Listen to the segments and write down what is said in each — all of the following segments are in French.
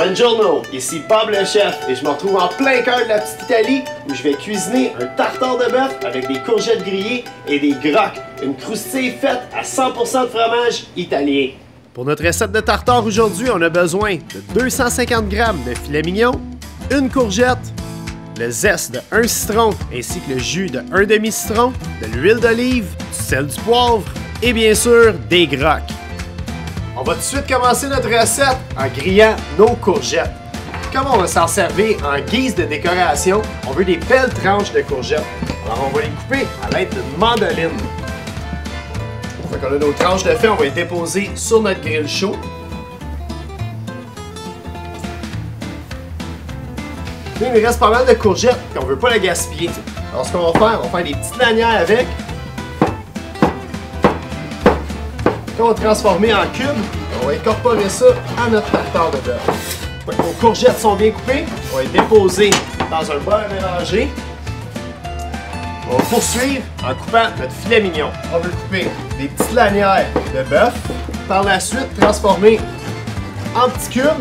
Buongiorno, ici Bob le chef et je me retrouve en plein cœur de la petite Italie où je vais cuisiner un tartare de bœuf avec des courgettes grillées et des grocs, une croustille faite à 100% de fromage italien. Pour notre recette de tartare aujourd'hui, on a besoin de 250 g de filet mignon, une courgette, le zeste de 1 citron ainsi que le jus de 1 demi-citron, de l'huile d'olive, du sel, du poivre et bien sûr des grocs. On va tout de suite commencer notre recette en grillant nos courgettes. Comme on va s'en servir en guise de décoration, on veut des belles tranches de courgettes. Alors on va les couper à l'aide d'une mandoline. Une fois qu'on a nos tranches de fait, on va les déposer sur notre grill chaud. Puis, il me reste pas mal de courgettes et on ne veut pas la gaspiller. Alors ce qu'on va faire des petites lanières avec. On va transformer en cubes, on va incorporer ça à notre tartare de bœuf. Nos courgettes sont bien coupées, on va les déposer dans un bol à mélanger. On va poursuivre en coupant notre filet mignon. On va le couper des petites lanières de bœuf. Par la suite, transformer en petits cubes. Là,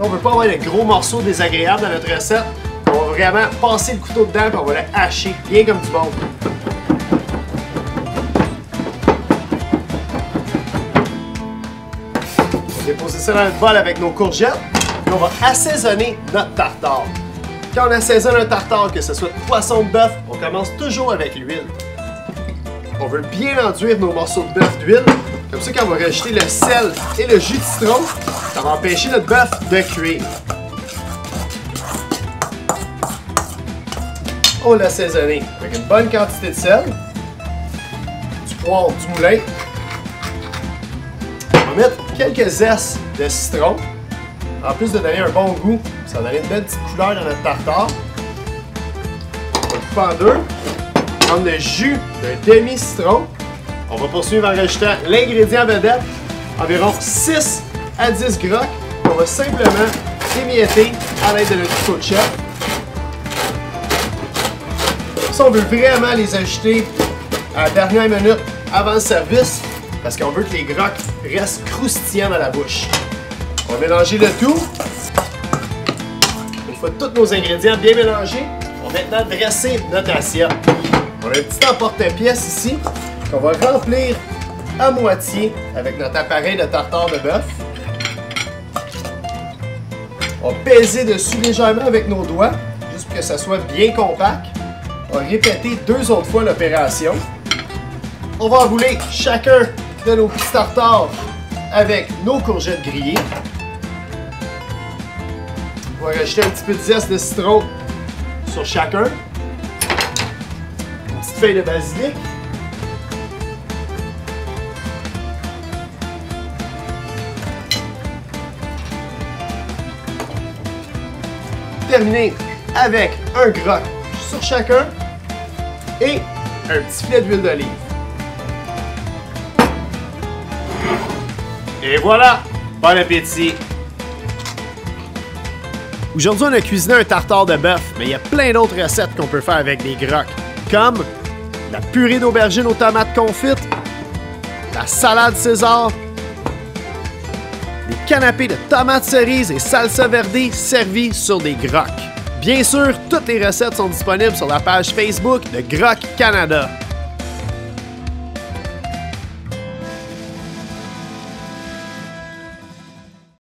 on ne veut pas avoir de gros morceaux désagréables dans notre recette. On va vraiment passer le couteau dedans et on va le hacher bien comme du monde. Déposer ça dans notre bol avec nos courgettes. Puis on va assaisonner notre tartare. Quand on assaisonne un tartare, que ce soit de poisson de bœuf, on commence toujours avec l'huile. On veut bien enduire nos morceaux de bœuf d'huile. Comme ça, quand on va rajouter le sel et le jus de citron, ça va empêcher notre bœuf de cuire. On va l'assaisonner avec une bonne quantité de sel, du poivre du moulin. On va mettre quelques zestes de citron. En plus de donner un bon goût, ça va donner une belle petite couleur dans notre tartare. On va couper en deux. Prendre le jus d'un demi-citron. On va poursuivre en rajoutant l'ingrédient vedette, environ 6 à 10 grocs. On va simplement émietter à l'aide de notre couteau de chef. Ça, on veut vraiment les ajouter à la dernière minute avant le service. Parce qu'on veut que les grocs restent croustillants dans la bouche. On va mélanger le tout. Une fois tous nos ingrédients bien mélangés, on va maintenant dresser notre assiette. On a un petit emporte-pièce ici qu'on va remplir à moitié avec notre appareil de tartare de bœuf. On va peser dessus légèrement avec nos doigts, juste pour que ça soit bien compact. On va répéter 2 autres fois l'opération. On va enrouler chacun de nos petits tartares avec nos courgettes grillées. On va rajouter un petit peu de zeste de citron sur chacun. Une petite feuille de basilic. Terminer avec un groc sur chacun et un petit filet d'huile d'olive. Et voilà! Bon appétit! Aujourd'hui, on a cuisiné un tartare de bœuf, mais il y a plein d'autres recettes qu'on peut faire avec des grocs, comme la purée d'aubergine aux tomates confites, la salade César, des canapés de tomates cerises et salsa verde servis sur des grocs. Bien sûr, toutes les recettes sont disponibles sur la page Facebook de Groc Canada.